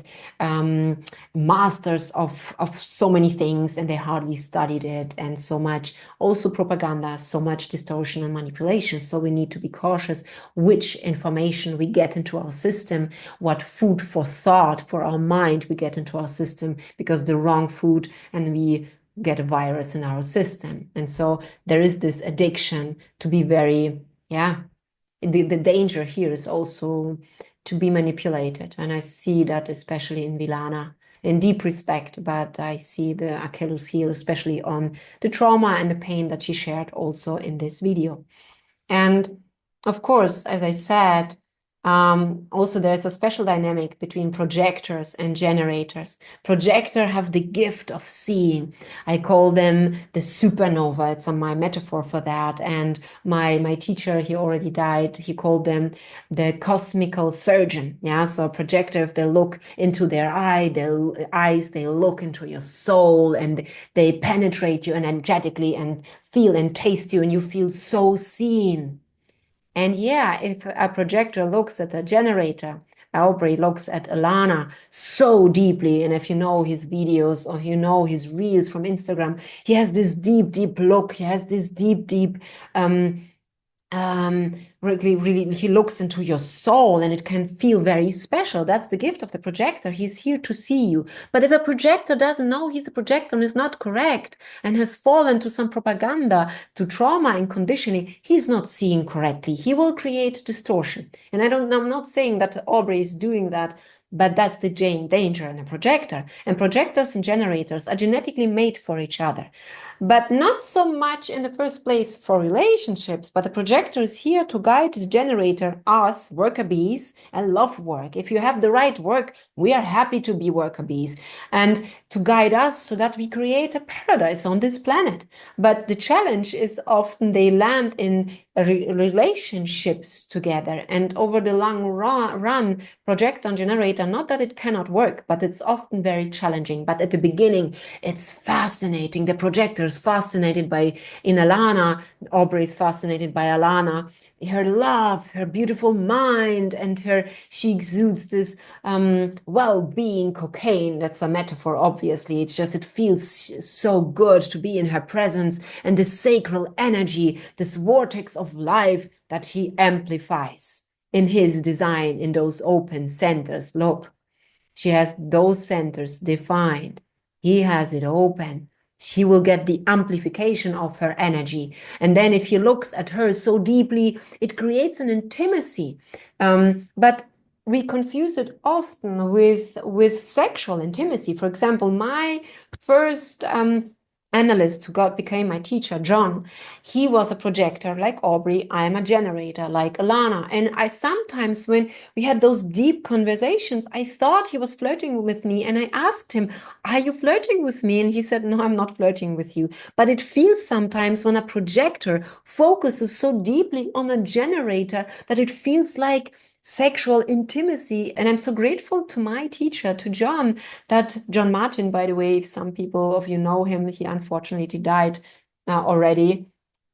masters of so many things, and they hardly studied it, and so much also propaganda, so much distortion and manipulation. So we need to be cautious which information we get into our system, what food for thought for our mind we get into our system, because the wrong food and we get a virus in our system. And so there is this addiction to be very, the danger here is also to be manipulated. And I see that especially in Vylana, in deep respect, but I see the Achilles heel, especially on the trauma and the pain that she shared also in this video. And of course, as I said, also there's a special dynamic between projectors and generators. Projector have the gift of seeing. I call them the supernova. It's my metaphor for that. And my teacher, he already died, he called them the cosmical surgeon. Yeah, so projector, if they look into their eyes, they look into your soul, and they penetrate you energetically and feel and taste you, and you feel so seen. And yeah, if a projector looks at a generator, Aubrey looks at Alana so deeply, and if you know his videos or you know his reels from Instagram, he has this deep, deep look. He has this deep, deep really, he looks into your soul, and it can feel very special. That's the gift of the projector. He's here to see you. But if a projector doesn't know he's a projector and is not correct and has fallen to some propaganda, to trauma and conditioning, he's not seeing correctly. He will create distortion. And I'm not saying that Aubrey is doing that, but that's the danger in a projector. And projectors and generators are genetically made for each other, but not so much in the first place for relationships. But the projector is here to guide the generator, us worker bees. I love work. If you have the right work, we are happy to be worker bees, and to guide us so that we create a paradise on this planet. But the challenge is often they land in relationships together, and over the long run, projector and generator, not that it cannot work, but it's often very challenging. But at the beginning, it's fascinating. The projector is fascinated by Alana. Aubrey is fascinated by Alana. Her love, her beautiful mind, and she exudes this well-being cocaine. That's a metaphor, obviously. It's just, it feels so good to be in her presence, and this sacral energy, this vortex of life that he amplifies in his design, in those open centers. Look, she has those centers defined. He has it open. She will get the amplification of her energy. And then if he looks at her so deeply, it creates an intimacy. But we confuse it often with sexual intimacy. For example, my first analyst who became my teacher, John, he was a projector like Aubrey. I am a generator like Alana. And I sometimes, when we had those deep conversations, I thought he was flirting with me. And I asked him, are you flirting with me? And he said, no, I'm not flirting with you. But it feels sometimes when a projector focuses so deeply on a generator that it feels like sexual intimacy. And I'm so grateful to my teacher, to John, that John Martin, by the way, if some people of you know him, he unfortunately died already.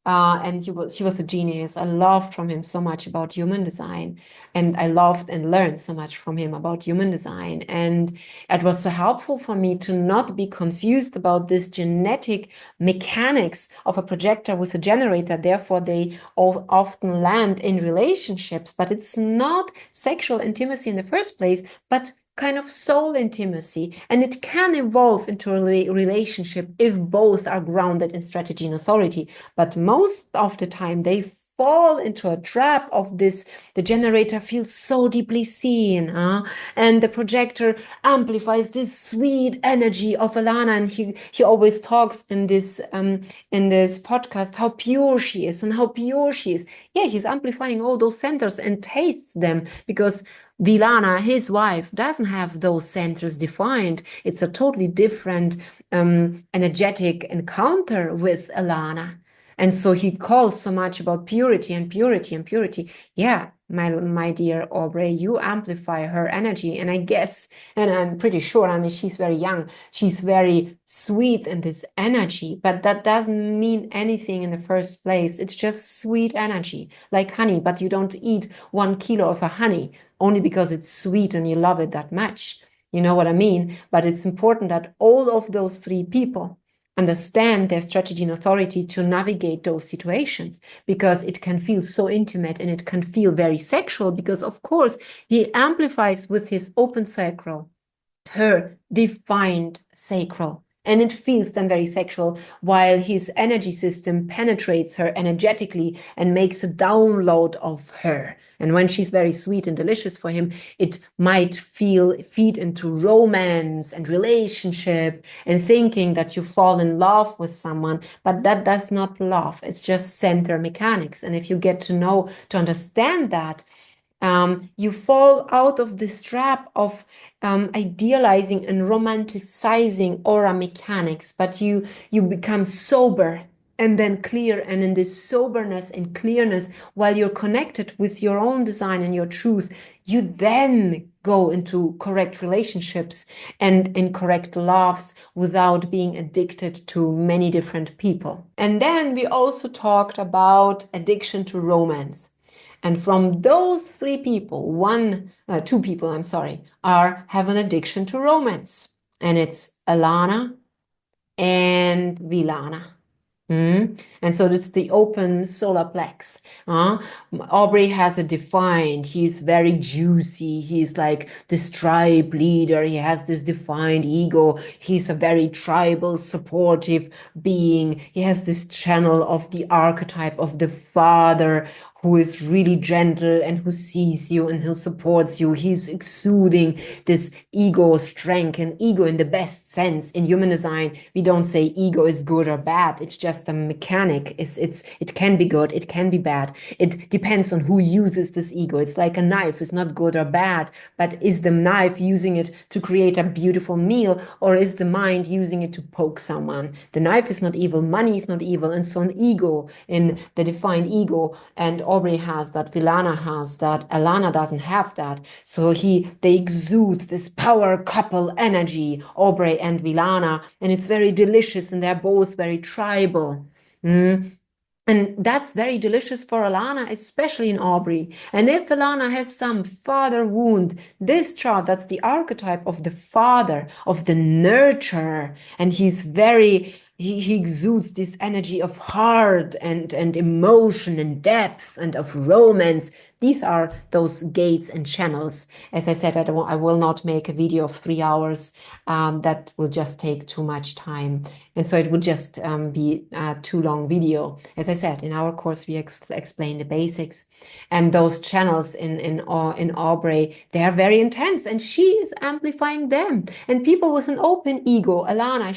And he was a genius. I loved from him so much about human design, and I loved and learned so much from him about human design. And it was so helpful for me to not be confused about this genetic mechanics of a projector with a generator. Therefore, they all often land in relationships, but it's not sexual intimacy in the first place, but kind of soul intimacy. And it can evolve into a relationship if both are grounded in strategy and authority. But most of the time, they fall into a trap of this. The generator feels so deeply seen, and the projector amplifies this sweet energy of Alana. And he always talks in this podcast how pure she is and how pure she is. Yeah, he's amplifying all those centers and tastes them, because Vylana, his wife, doesn't have those centers defined. It's a totally different energetic encounter with Alana. And so he calls so much about purity and purity and purity. Yeah, my dear Aubrey, you amplify her energy. And I guess, and I'm pretty sure, I mean, she's very young, she's very sweet in this energy, but that doesn't mean anything in the first place. It's just sweet energy, like honey, but you don't eat 1 kilo of a honey only because it's sweet and you love it that much. You know what I mean? But it's important that all of those three people understand their strategy and authority to navigate those situations, because it can feel so intimate and it can feel very sexual, because of course he amplifies with his open sacral her defined sacral, and it feels then very sexual, while his energy system penetrates her energetically and makes a download of her. And when she's very sweet and delicious for him, it might feed into romance and relationship and thinking that you fall in love with someone, but that does not love. It's just center mechanics. And if you get to understand that, you fall out of this trap of idealizing and romanticizing aura mechanics, but you become sober and then clear. And in this soberness and clearness, while you're connected with your own design and your truth, you then go into correct relationships and in correct loves without being addicted to many different people. And then we also talked about addiction to romance. And from those three people, two people, I'm sorry, have an addiction to romance. And it's Alana and Vylana. And so it's the open solar plex. Aubrey has a defined, he's very juicy. He's like this tribe leader. He has this defined ego. He's a very tribal, supportive being. He has this channel of the archetype of the father who is really gentle and who sees you and who supports you. He's exuding this ego strength, and ego in the best sense. In human design, we don't say ego is good or bad. It's just a mechanic. It can be good, it can be bad. It depends on who uses this ego. It's like a knife. It's not good or bad, but is the knife using it to create a beautiful meal, or is the mind using it to poke someone? The knife is not evil, money is not evil, and so an ego, in the defined ego, and Aubrey has that, Vylana has that, Alana doesn't have that. So they exude this power couple energy, Aubrey and Vylana, and it's very delicious, and they're both very tribal. And that's very delicious for Alana, especially in Aubrey. And if Alana has some father wound, this chart, that's the archetype of the father, of the nurturer. And he exudes this energy of heart and emotion and depth and of romance. These are those gates and channels. As I said, I will not make a video of 3 hours. That will just take too much time. And so it would just be a too long video. As I said, in our course, we explain the basics. And those channels in Aubrey, they are very intense, and she is amplifying them. And people with an open ego, Alana,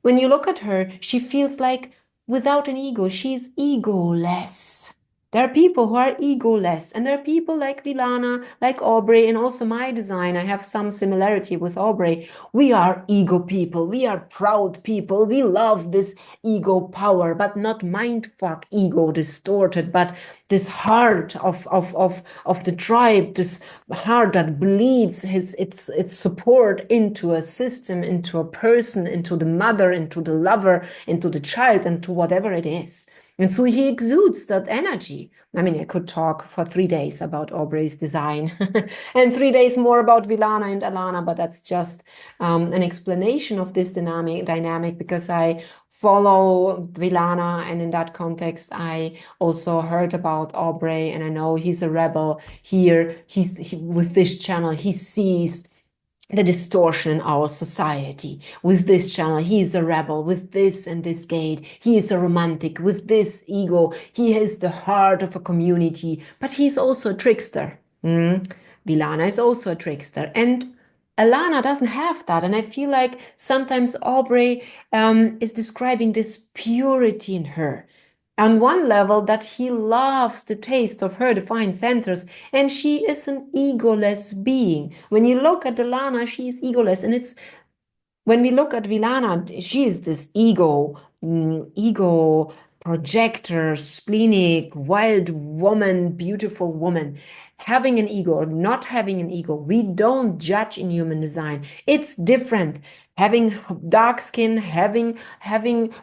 when you look at her, she feels like without an ego, she's egoless. There are people who are egoless, and there are people like Vylana, like Aubrey, and also my design. I have some similarity with Aubrey. We are ego people. We are proud people. We love this ego power, but not mindfuck ego distorted, but this heart of the tribe, this heart that bleeds its support into a system, into a person, into the mother, into the lover, into the child, into whatever it is. And so he exudes that energy. I mean, I could talk for 3 days about Aubrey's design and 3 days more about Vylana and Alana, but that's just an explanation of this dynamic because I follow Vylana, and in that context, I also heard about Aubrey, and I know he's a rebel here. With this channel, he sees the distortion in our society. With this channel, he is a rebel. With this and this gate, he is a romantic. With this ego, he has the heart of a community, but he's also a trickster. Vylana is also a trickster, and Alana doesn't have that. And I feel like sometimes Aubrey is describing this purity in her. On one level, that he loves the taste of her defined centers, and she is an egoless being. When you look at Alana, she is egoless, and when we look at Vylana, she is this ego projector, splenic, wild woman, beautiful woman. Having an ego or not having an ego, we don't judge in human design. It's different. Having dark skin, having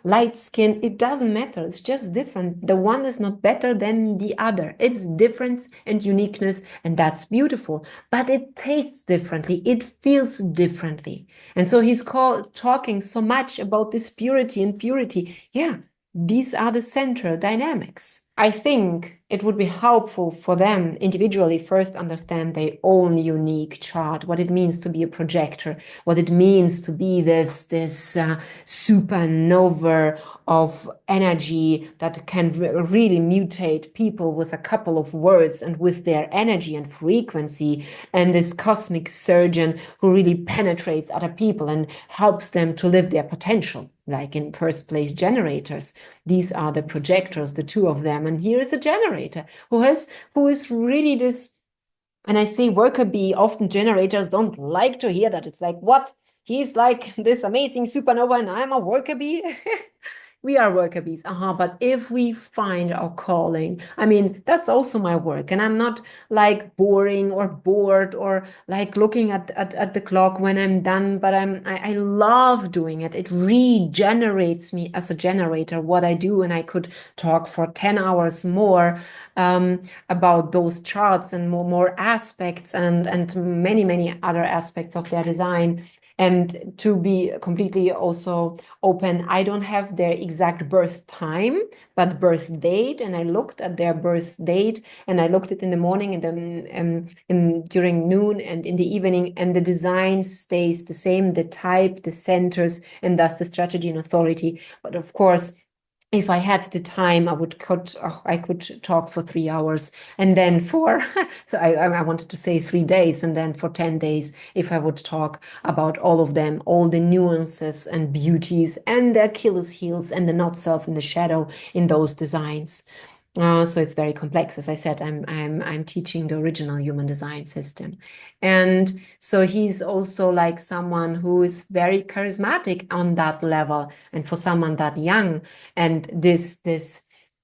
light skin, it doesn't matter. It's just different. The one is not better than the other. It's difference and uniqueness, and that's beautiful. But it tastes differently. It feels differently. And so he's talking so much about this purity and purity. Yeah, these are the central dynamics. I think it would be helpful for them individually first understand their own unique chart, what it means to be a projector, what it means to be this supernova of energy that can really mutate people with a couple of words and with their energy and frequency, and this cosmic surgeon who really penetrates other people and helps them to live their potential. Like in first place generators, these are the projectors, the two of them, and here is a generator who is really this. And I say worker bee, often generators don't like to hear that. It's like, what? He's like this amazing supernova and I'm a worker bee. we are worker bees. But if we find our calling, I mean, that's also my work. And I'm not like boring or bored or like looking at the clock when I'm done, but I love doing it. It regenerates me as a generator, what I do. And I could talk for 10 hours more about those charts and more aspects and many other aspects of their design. And to be completely also open, I don't have their exact birth time, but birth date. And I looked at their birth date, and I looked at it in the morning, and during noon, and in the evening. And the design stays the same, the type, the centers, and thus the strategy and authority. But of course, if I had the time, I could talk for 3 hours, and then for I wanted to say 3 days, and then for 10 days, if I would talk about all of them, all the nuances and beauties and the Achilles heels and the not self and the shadow in those designs. So it's very complex. As I said, I'm teaching the original human design system. And so he's also like someone who is very charismatic on that level. And for someone that young, and this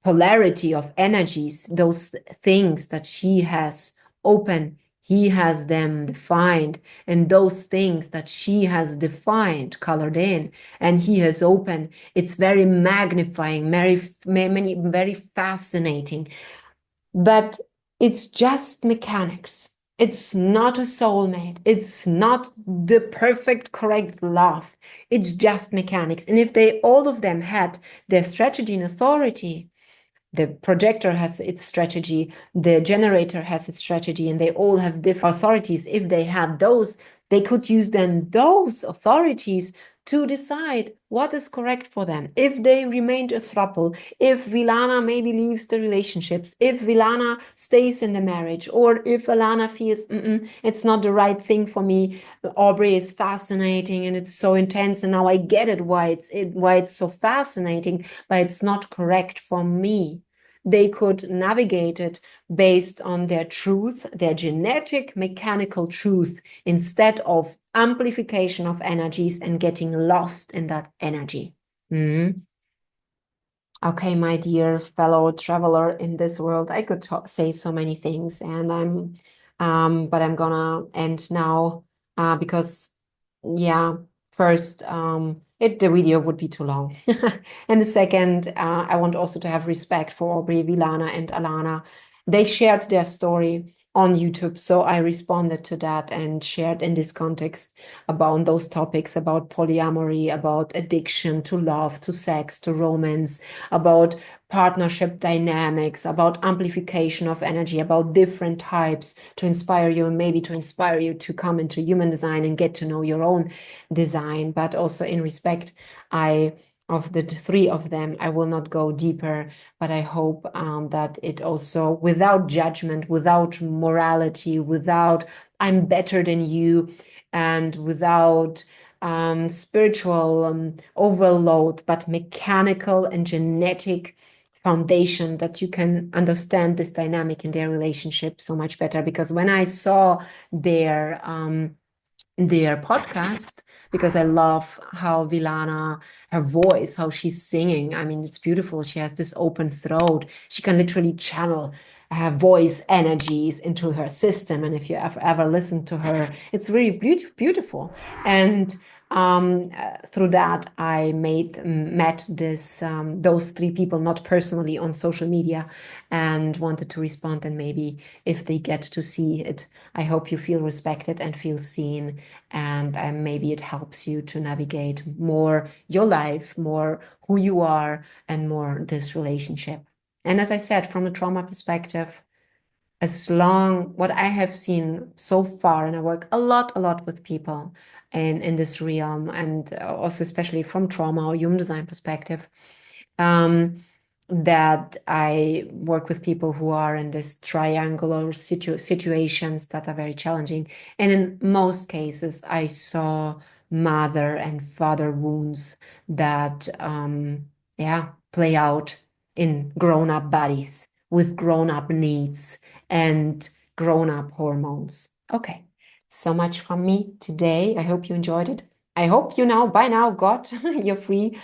polarity of energies, those things that she has open, he has them defined. And those things that she has defined, colored in, and he has open, it's very magnifying, very fascinating. But it's just mechanics. It's not a soulmate. It's not the perfect, correct love. It's just mechanics. And if they all of them had their strategy and authority, the projector has its strategy, the generator has its strategy, and they all have different authorities. If they had those, they could use then those authorities to decide what is correct for them. If they remained a throuple, if Vylana maybe leaves the relationships, if Vylana stays in the marriage, or if Alana feels it's not the right thing for me. Aubrey is fascinating and it's so intense, and now I get it why it's so fascinating, but it's not correct for me. They could navigate it based on their truth, their genetic mechanical truth, instead of amplification of energies and getting lost in that energy. Okay, my dear fellow traveler in this world, I could say so many things, and but I'm gonna end now because, yeah, first, the video would be too long, and the second, I want also to have respect for Aubrey, Vylana, and Alana. They shared their story on YouTube, so I responded to that and shared in this context about those topics, about polyamory, about addiction to love, to sex, to romance, about partnership dynamics, about amplification of energy, about different types to inspire you, and maybe to inspire you to come into human design and get to know your own design. But also in respect, of the three of them, I will not go deeper, but I hope that it also, without judgment, without morality, without I'm better than you, and without spiritual overload, but mechanical and genetic foundation, that you can understand this dynamic in their relationship so much better. Because when I saw their podcast, because I love how Vylana, her voice, how she's singing. I mean, it's beautiful. She has this open throat. She can literally channel her voice energies into her system. And if you have ever listened to her, it's really beautiful. And through that, I met those three people, not personally, on social media, and wanted to respond. And maybe if they get to see it, I hope you feel respected and feel seen, and maybe it helps you to navigate more your life, more who you are, and more this relationship. And as I said, from a trauma perspective, what I have seen so far, and I work a lot with people in this realm, and also especially from trauma or human design perspective, that I work with people who are in this triangular situations that are very challenging. And in most cases, I saw mother and father wounds that, play out in grown-up bodies with grown-up needs and grown-up hormones. Okay, so much from me today. I hope you enjoyed it. I hope you now, by now, got your free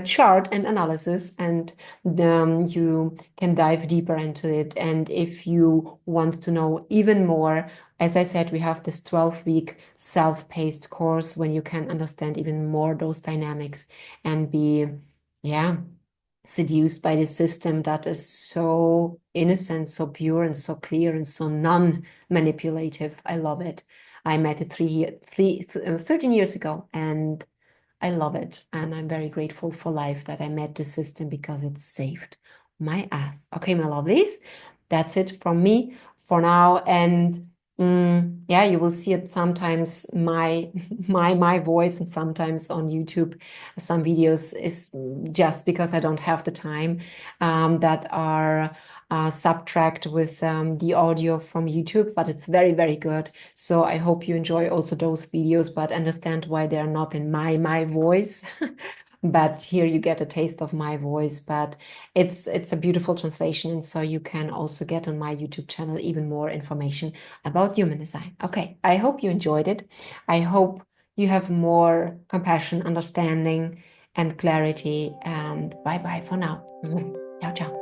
chart and analysis, and you can dive deeper into it. And if you want to know even more, as I said, we have this 12-week self-paced course when you can understand even more those dynamics and be, yeah, seduced by the system that is so innocent, so pure, and so clear, and so non-manipulative. I love it. I met it 13 years ago, and I love it. And I'm very grateful for life that I met the system because it saved my ass. Okay, my lovelies, that's it from me for now. And yeah, you will see it sometimes my my voice, and sometimes on YouTube some videos is just because I don't have the time, that are subtract with the audio from YouTube, but it's very, very good. So I hope you enjoy also those videos, but understand why they're not in my voice. But here you get a taste of my voice, but it's a beautiful translation. So you can also get on my YouTube channel even more information about human design. Okay, I hope you enjoyed it. I hope you have more compassion, understanding, and clarity. And bye bye for now. Ciao, ciao.